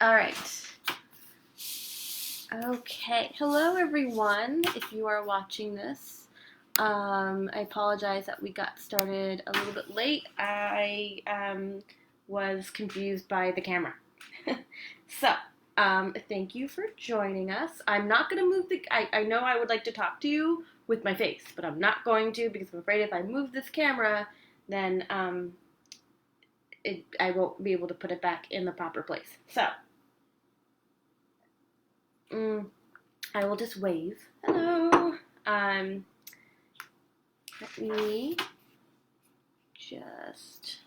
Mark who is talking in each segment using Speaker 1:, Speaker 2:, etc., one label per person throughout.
Speaker 1: All right. Okay. Hello, everyone. If you are watching this, I apologize that we got started a little bit late. I was confused by the camera. So, thank you for joining us. I'm not going to move I know I would like to talk to you with my face, but I'm not going to because I'm afraid if I move this camera, then I won't be able to put it back in the proper place. So, I will just wave. Hello. Let me just,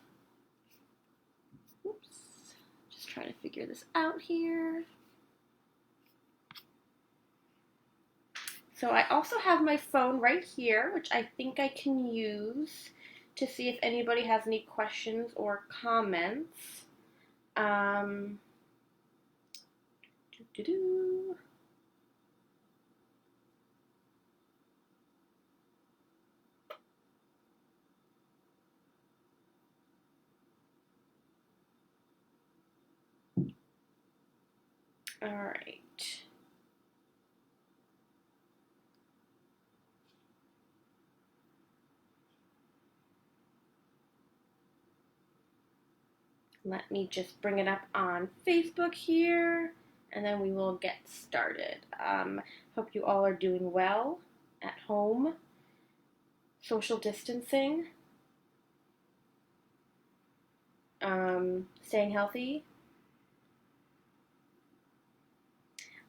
Speaker 1: just trying to figure this out here. So I also have my phone right here, which I think I can use to see if anybody has any questions or comments. Doo-doo-doo. All right. Let me just bring it up on Facebook here, and then we will get started. Hope you all are doing well at home, social distancing, staying healthy.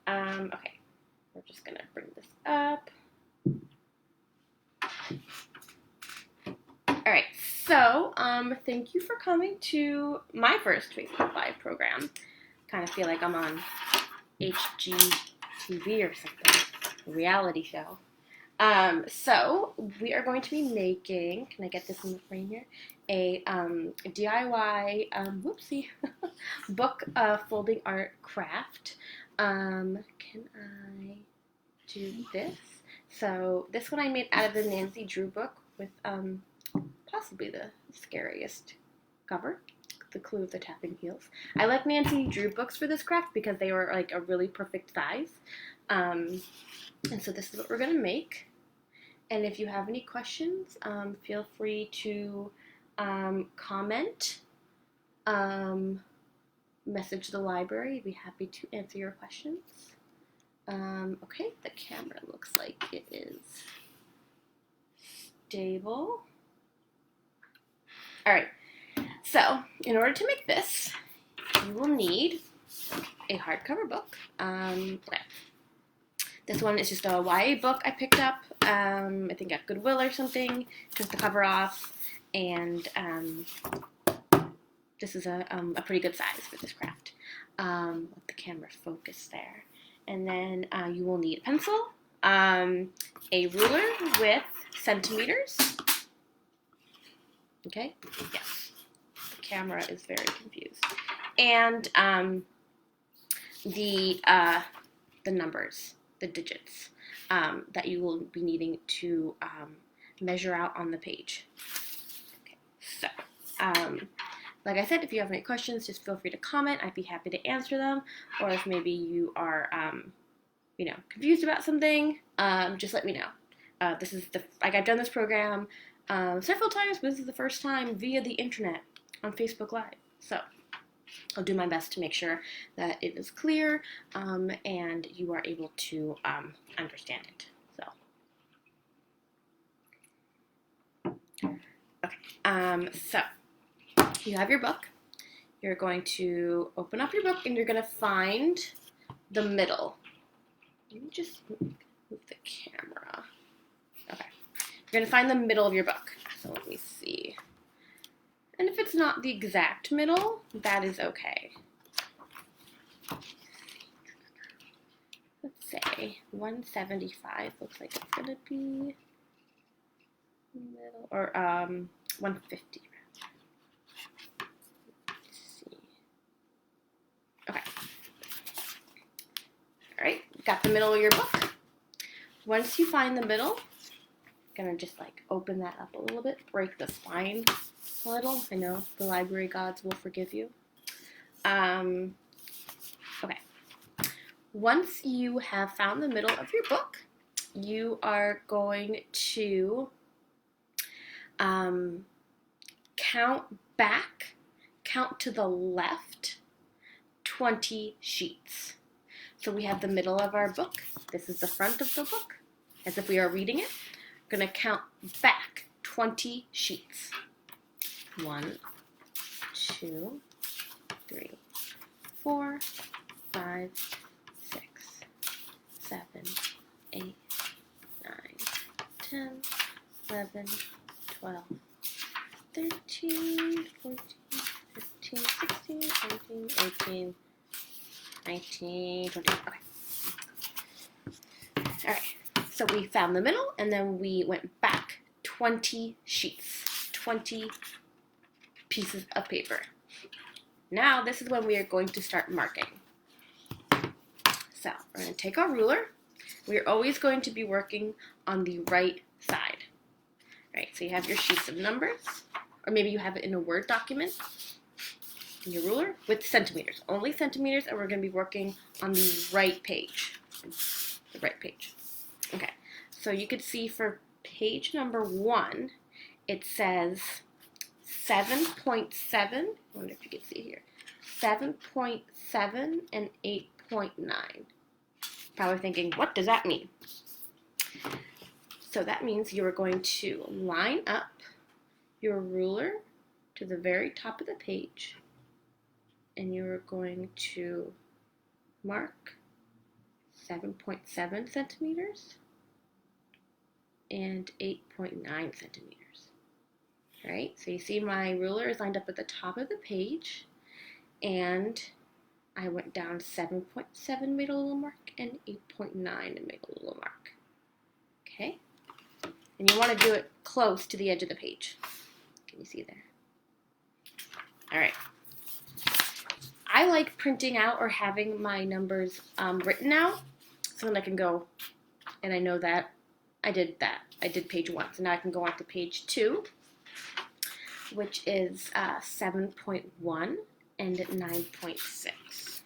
Speaker 1: Okay, we're just gonna bring this up. All right, so thank you for coming to my first Facebook Live program. Kind of feel like I'm on HGTV or something, a reality show. So we are going to be making, can I get this in the frame here? A DIY, book folding art craft. Can I do this? So this one I made out of the Nancy Drew book with possibly the scariest cover, The Clue of the Tapping Heels. I like Nancy Drew books for this craft because they were like a really perfect size. And so this is what we're going to make. And if you have any questions, feel free to comment, message the library. I'd be happy to answer your questions. Okay, the camera looks like it is stable. All right, so in order to make this, you will need a hardcover book. Okay. This one is just a YA book I picked up, I think at Goodwill or something, took the cover off, and this is a pretty good size for this craft. Let the camera focus there. And then you will need a pencil, a ruler with centimeters. Okay, yes, the camera is very confused. And the numbers, the digits that you will be needing to measure out on the page. Okay, so like I said, if you have any questions, just feel free to comment. I'd be happy to answer them. Or if maybe you are, confused about something, just let me know. This is I've done this program several times, but this is the first time via the internet on Facebook Live. So I'll do my best to make sure that it is clear and you are able to understand it. So, okay. So you have your book. You're going to open up your book and you're going to find the middle. Let me just move the camera. Okay. You're going to find the middle of your book. So let me see. And if it's not the exact middle, that is okay. Let's say 175 looks like it's going to be middle, or 150. Let's see. Okay. All right, got the middle of your book. Once you find the middle, gonna just like open that up a little bit, break the spine a little. I know the library gods will forgive you. Okay. Once you have found the middle of your book, you are going to count to the left 20 sheets. So we have the middle of our book. This is the front of the book, as if we are reading it. We're going to count back 20 sheets. 1, 2, 3, 4, 5, 6, 7, 8, 9, 10, 11, 12, 13, 14, 15, 16, 17, 18, 19, 20. Okay. Alright, so we found the middle, and then we went back 20 sheets, 20 pieces of paper. Now, this is when we are going to start marking. So, we're going to take our ruler. We're always going to be working on the right side. Right, so you have your sheets of numbers, or maybe you have it in a Word document, in your ruler, with centimeters. Only centimeters, and we're going to be working on the right page. The right page. Okay, so you could see for page number 1, it says 7.7, I wonder if you can see here, 7.7 and 8.9. Probably thinking, what does that mean? So that means you are going to line up your ruler to the very top of the page, and you are going to mark 7.7 centimeters and 8.9 centimeters. All right, so you see my ruler is lined up at the top of the page, and I went down 7.7, made a little mark, and 8.9 and made a little mark. Okay, and you want to do it close to the edge of the page. Can you see there? All right. I like printing out or having my numbers written out, so then I can go, and I know that I did that. I did page 1, so now I can go on to page 2, which is 7.1 and 9.6.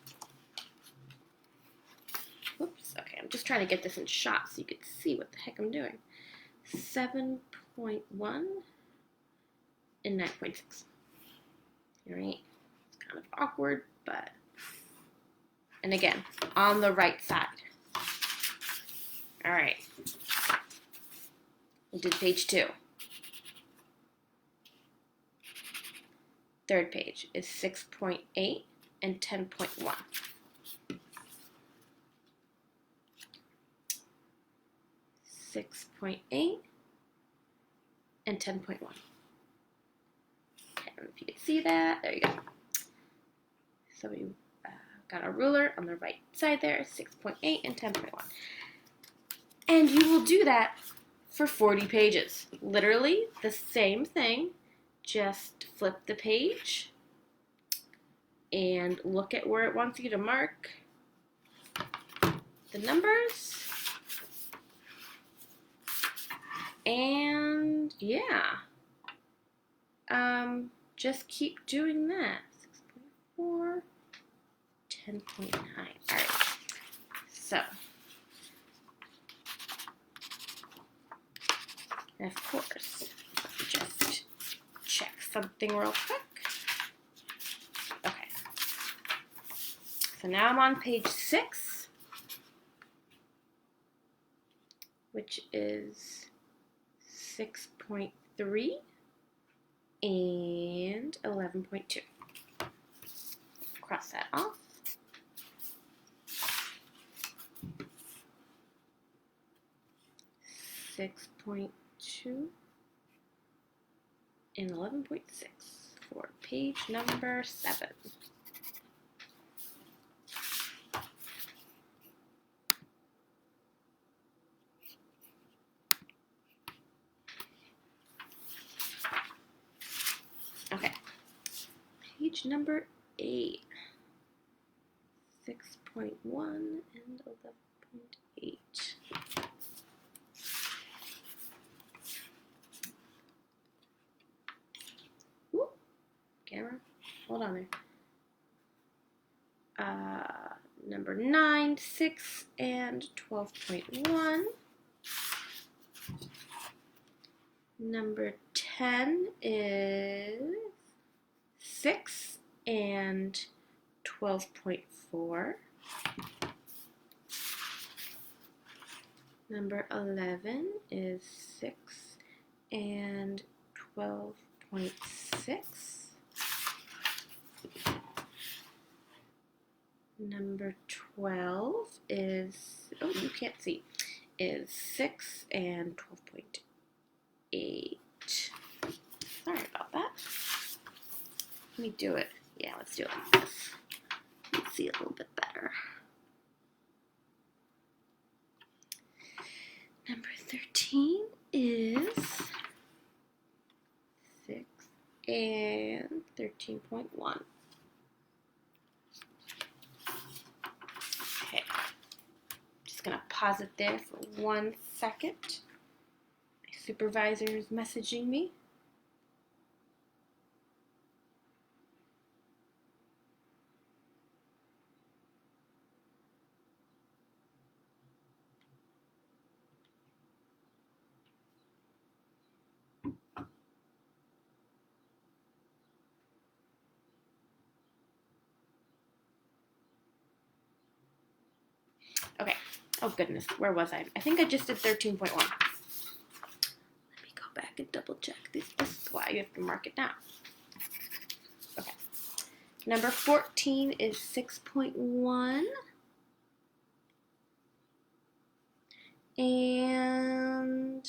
Speaker 1: Whoops, okay, I'm just trying to get this in shot so you can see what the heck I'm doing. 7.1 and 9.6. All right, it's kind of awkward, but, and again, on the right side. All right, we did page 2. Third page is 6.8 and 10.1. And 10.1. Okay, I don't know if you can see that. There you go. So we got our ruler on the right side there, 6.8 and 10.1. And you will do that for 40 pages. Literally the same thing, just flip the page and look at where it wants you to mark the numbers. And yeah, just keep doing that. 6.4, 10.9. All right, so, and of course, just check something real quick. Okay, so now I'm on page 6, which is 6.3 and 11.2. Cross that off. 6.2 and 11.6 for page number 7. Okay, page number 8, 6.1 and 11.8. camera. Hold on there. Number 9, 6, and 12.1. Number 10 is 6 and 12.4. Number 11 is 6 and 12.6. Number 12 is, oh, you can't see, is 6 and 12.8. Sorry about that. Let me do it. Yeah, let's do it like this. Let's see a little bit better. Number 13 is 6 and 13.1. Okay, just gonna pause it there for 1 second. My supervisor is messaging me. Okay. Oh goodness, where was I? I think I just did 13.1. Let me go back and double check. This is why you have to mark it down. Okay. Number 14 is 6.1. And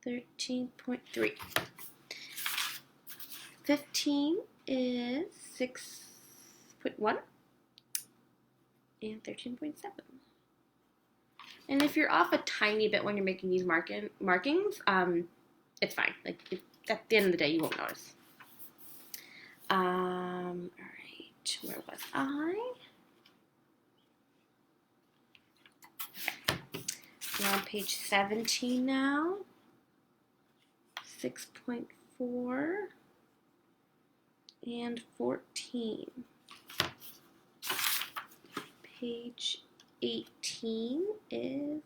Speaker 1: 13.3. 15 is 6.1 and 13.7. And if you're off a tiny bit when you're making these markings, it's fine. Like at the end of the day, you won't notice. All right, where was I? Okay, we're on page 17 now. 6.4 and 14. Page 18 is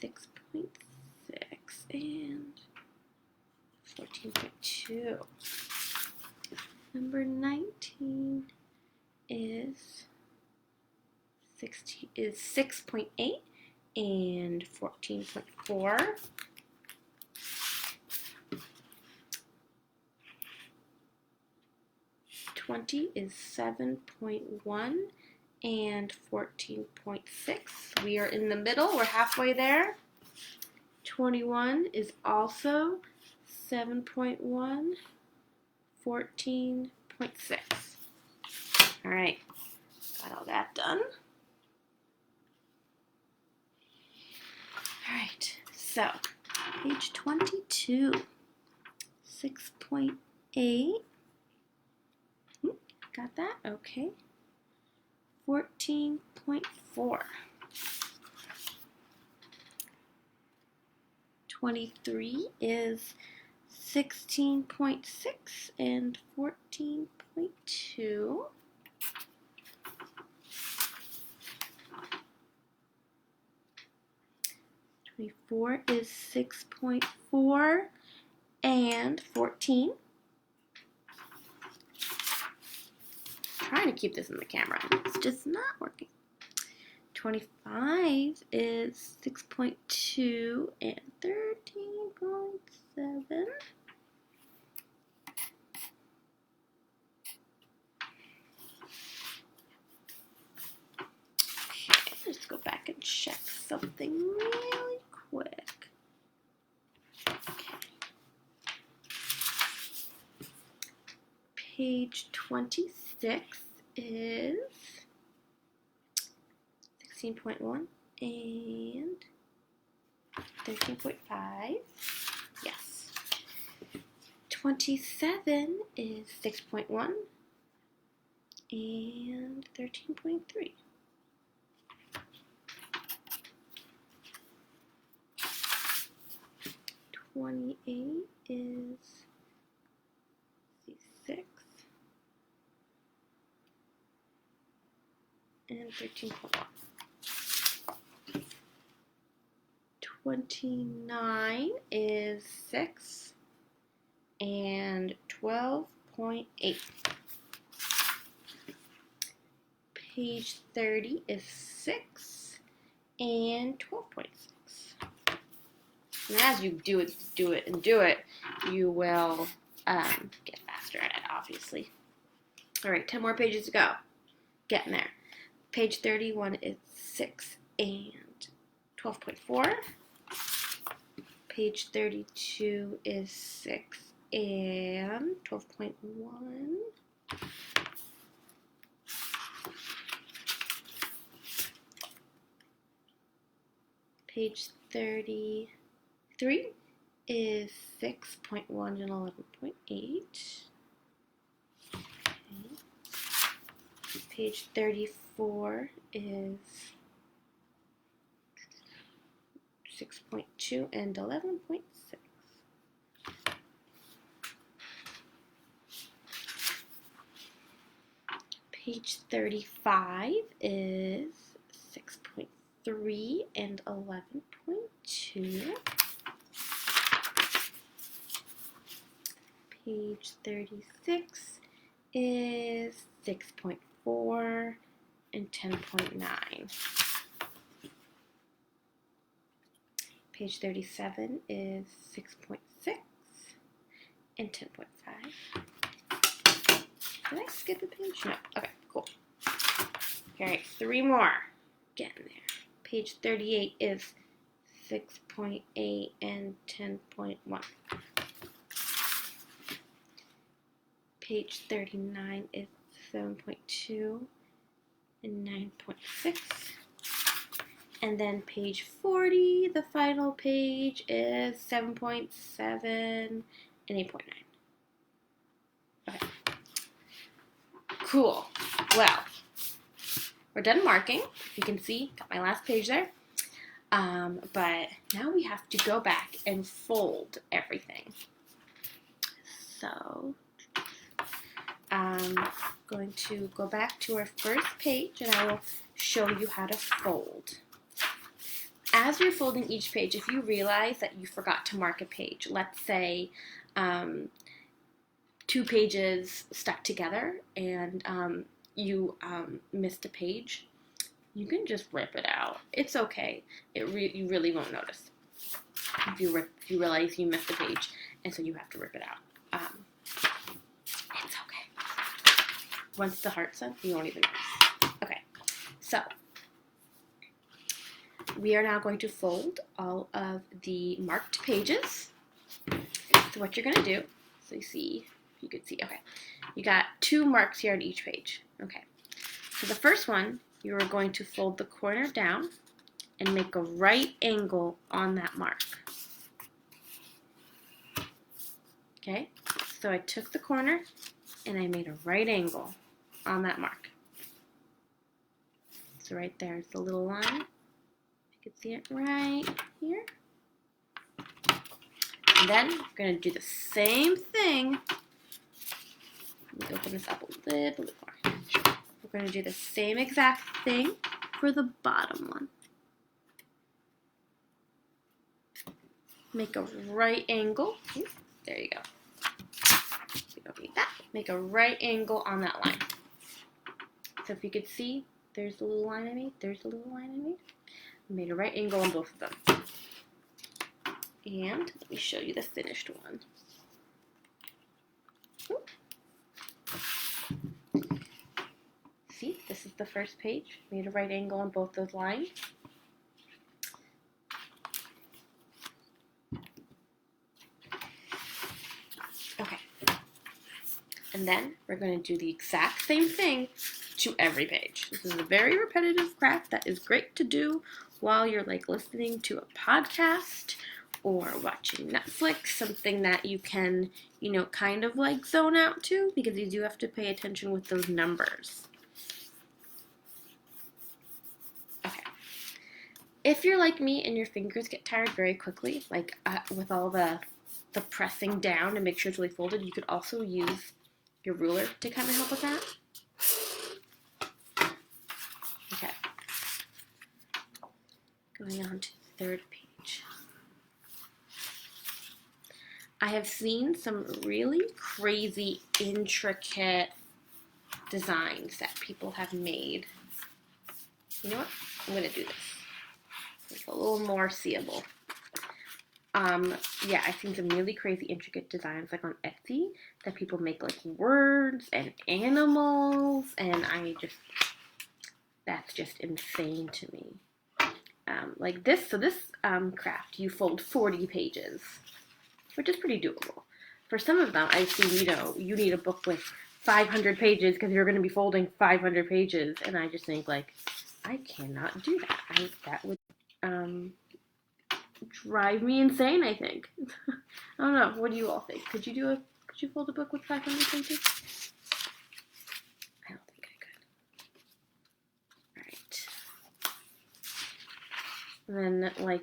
Speaker 1: 6.6 and 14.2. Number 19 is 6.8 and 14.4. 20 is 7.1 and 14.6. We are in the middle. We're halfway there. 21 is also 7.1, 14.6. All right, got all that done. All right, so page 22, 6.8. Got that? Okay. 14.4. 23 is 16.6 and 14.2. 24 is 6.4 and 14. Trying to keep this in the camera. It's just not working. 25 is 6.2 and 13.7. Okay, let's go back and check something really quick. Okay. Page 26 is 16.1 and 13.5. Yes. 27 is 6.1 and 13.3. 28 is 6 13.1. 29 is 6 and 12.8. Page 30 is 6 and 12.6. And as you do it, you will get faster at it, obviously. All right, 10 more pages to go. Getting there. Page 31 is 6 and 12.4. Page 32 is 6 and 12.1. Page 33 is 6.1 and 11.8. Okay. Page 34 is 6.2 and 11.6. Page 35 is 6.3 and 11.2. Page 36 is 6.4 and 10.9. Page 37 is 6.6 and 10.5. Did I skip a page? No. Okay, cool. All right, 3 more. Getting there. Page 38 is 6.8 and 10.1. Page 39 is 7.2 and 9.6. And then page 40, the final page, is 7.7 and 8.9. Okay. Cool. Well, we're done marking. If you can see, got my last page there. But now we have to go back and fold everything. So, I'm going to go back to our first page and I will show you how to fold. As you're folding each page, if you realize that you forgot to mark a page, let's say 2 pages stuck together and you missed a page, you can just rip it out. It's okay. You really won't notice if you realize you missed a page, and so you have to rip it out. It's okay. Once the heart's done, you won't even notice. Okay, so we are now going to fold all of the marked pages. So what you're going to do, so you see, if you could see, okay, you got 2 marks here on each page. Okay, so the first one, you are going to fold the corner down and make a right angle on that mark. Okay, so I took the corner and I made a right angle on that mark. So right there is the little line. You can see it right here. And then we're going to do the same thing. Let me open this up a little bit more. We're going to do the same exact thing for the bottom one. Make a right angle. There you go. We don't need that. Make a right angle on that line. So if you could see, there's the little line I made. There's the little line I made. I made a right angle on both of them. And let me show you the finished one. See, this is the first page. Made a right angle on both those lines. Okay. And then we're going to do the exact same thing to every page. This is a very repetitive craft that is great to do while you're like listening to a podcast or watching Netflix, something that you can, kind of like zone out to, because you do have to pay attention with those numbers. Okay. If you're like me and your fingers get tired very quickly, like with all the pressing down to make sure it's really folded, you could also use your ruler to kind of help with that. Okay. Going on to the third page. I have seen some really crazy, intricate designs that people have made. You know what? I'm going to do this. It's a little more seeable. Yeah, I've seen some really crazy, intricate designs like on Etsy that people make like words and animals, and that's just insane to me. Like this, so this craft, you fold 40 pages, which is pretty doable. For some of them, I've seen, you need a book with 500 pages because you're going to be folding 500 pages, and I just think, like, I cannot do that. That would drive me insane, I think. I don't know. What do you all think? Could you fold a book with 500 pages? I don't think I could. Alright. And then,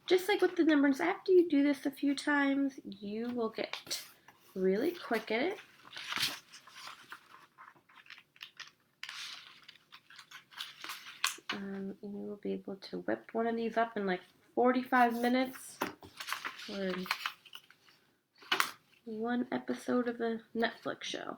Speaker 1: just like with the numbers, after you do this a few times, you will get really quick at it. And you will be able to whip one of these up in like 45 minutes or one episode of a Netflix show.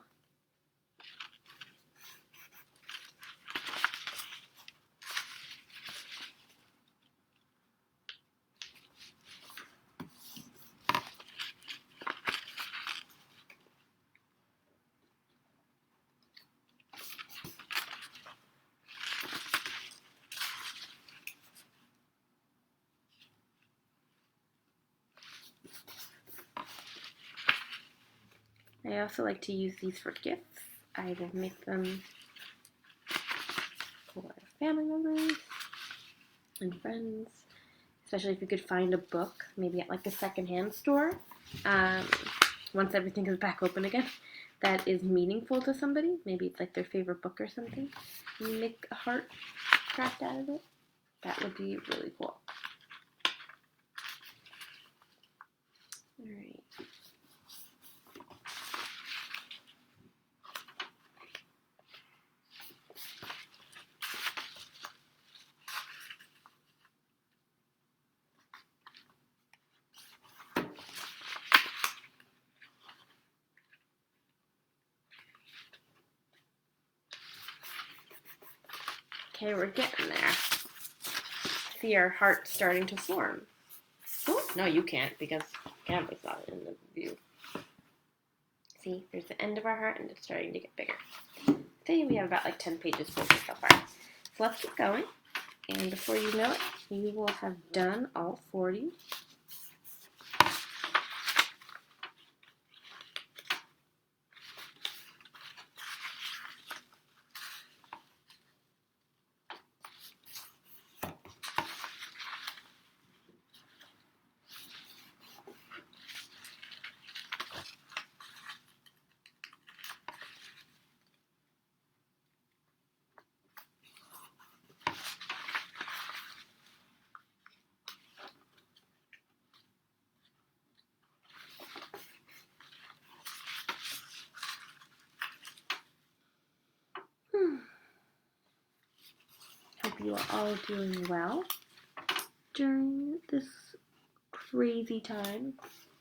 Speaker 1: I also like to use these for gifts. I will make them for family members and friends, especially if you could find a book, maybe at like a secondhand store, once everything is back open again, that is meaningful to somebody. Maybe it's like their favorite book or something. And you make a heart craft out of it. That would be really cool. Alright. Okay, we're getting there. See our heart starting to form. Oh, no, you can't because the camera's not in the view. See, there's the end of our heart and it's starting to get bigger. I think we have about like 10 pages folded so far. So let's keep going. And before you know it, you will have done all 40. Hope you are all doing well during this crazy time.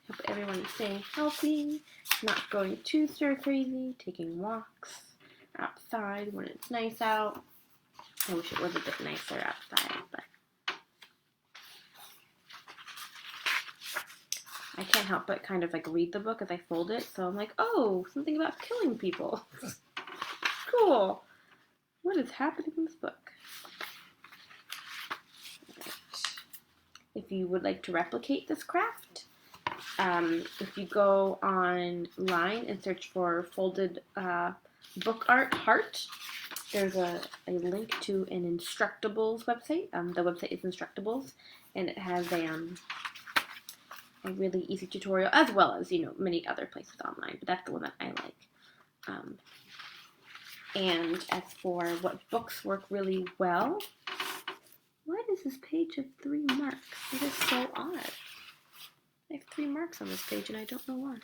Speaker 1: Hope everyone is staying healthy, not going too stir crazy, taking walks outside when it's nice out. I wish it was a bit nicer outside, but I can't help but kind of like read the book as I fold it. So I'm like, oh, something about killing people. Cool. What is happening in this book? If you would like to replicate this craft, if you go online and search for folded book art heart, there's a link to an Instructables website. The website is Instructables, and it has a really easy tutorial, as well as, many other places online, but that's the one that I like. And as for what books work really well, why does this page have 3 marks? It is so odd. I have 3 marks on this page and I don't know why.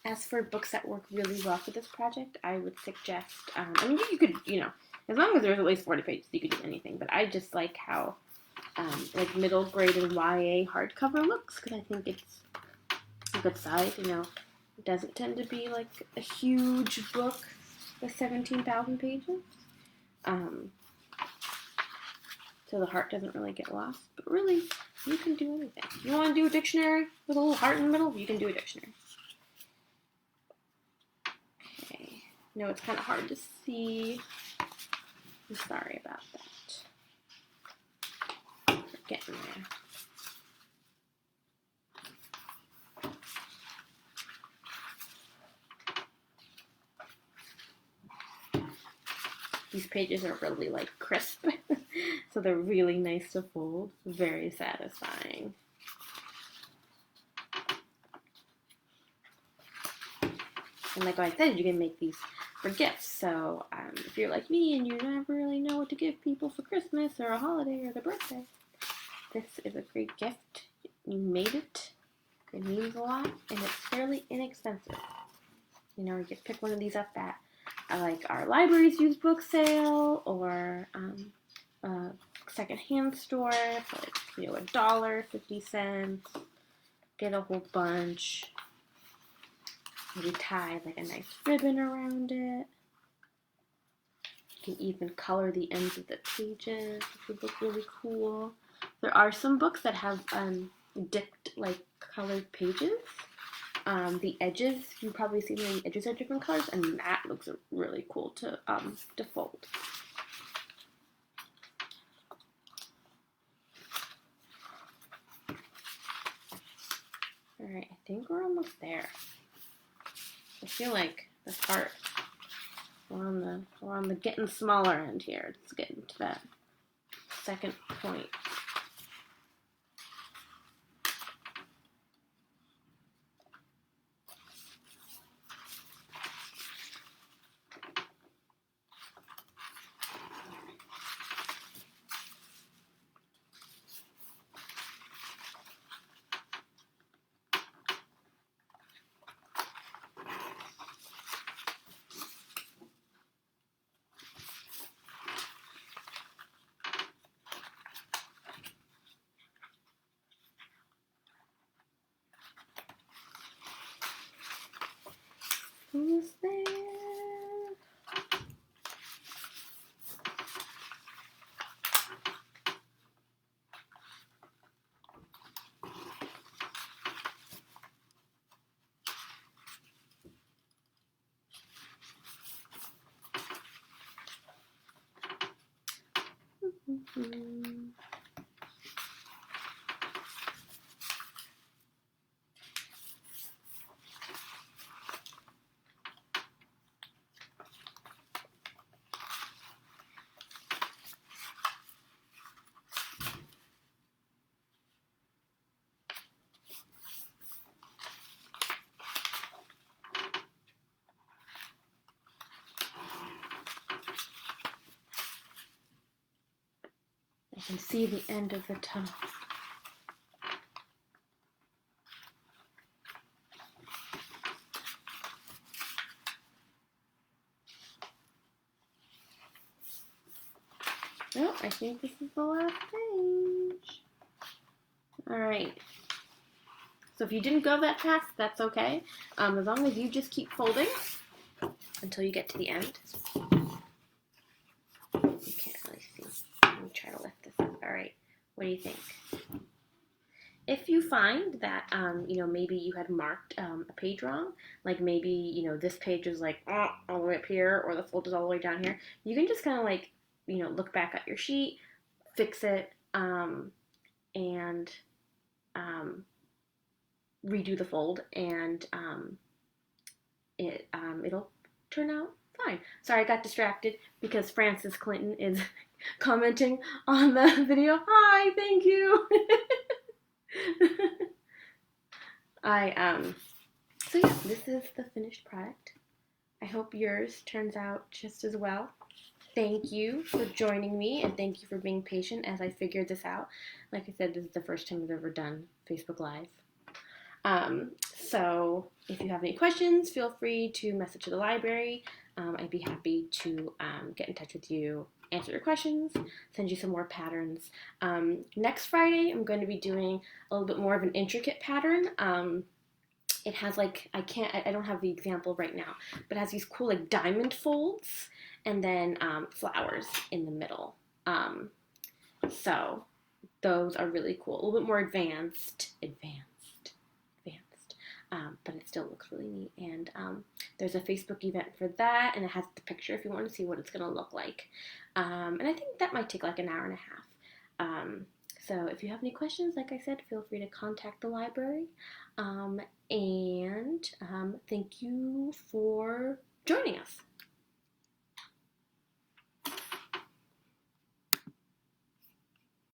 Speaker 1: As for books that work really well for this project, I would suggest, I mean, you could, as long as there's at least 40 pages, you could do anything, but I just like how, like, middle grade and YA hardcover looks, because I think it's a good size, It doesn't tend to be, like, a huge book with 17,000 pages. So the heart doesn't really get lost, but really, you can do anything. If you want to do a dictionary with a little heart in the middle, you can do a dictionary. Okay, no, it's kind of hard to see. I'm sorry about that. We're getting there. These pages are really, like, crisp, so they're really nice to fold. Very satisfying. And like I said, you can make these for gifts. So if you're like me and you never really know what to give people for Christmas or a holiday or their birthday, this is a great gift. You made it. It means a lot, and it's fairly inexpensive. You can pick one of these up at like our library's used book sale or a secondhand store for like, $1.50. Get a whole bunch. Maybe tie like a nice ribbon around it. You can even color the ends of the pages, which would look really cool. There are some books that have dipped like colored pages. The edges, you've probably seen the edges are different colors, and that looks really cool to fold. Alright, I think we're almost there. I feel like this part, we're on the getting smaller end here. It's getting to that second point. Almost there. I can see the end of the tunnel. Oh, I think this is the last page. Alright. So if you didn't go that fast, that's okay. As long as you just keep folding until you get to the end. You can't really see. Let me try to lift this up. Alright. What do you think? If you find that, maybe you had marked a page wrong, like maybe, this page is like all the way up here or the fold is all the way down here, you can just kind of like, look back at your sheet, fix it, and redo the fold, and it'll turn out fine. Sorry, I got distracted because Frances Clinton is commenting on the video. Hi, thank you. So yeah, this is the finished product. I hope yours turns out just as well. Thank you for joining me, and thank you for being patient as I figured this out. Like I said, this is the first time I've ever done Facebook Live. So if you have any questions, feel free to message to the library. I'd be happy to get in touch with you, answer your questions, send you some more patterns. Next Friday, I'm going to be doing a little bit more of an intricate pattern. It has like, I don't have the example right now, but it has these cool like diamond folds and then flowers in the middle. So those are really cool. A little bit more advanced, but it still looks really neat. And there's a Facebook event for that, and it has the picture if you want to see what it's going to look like. And I think that might take like an hour and a half. So if you have any questions, like I said, feel free to contact the library. And thank you for joining us.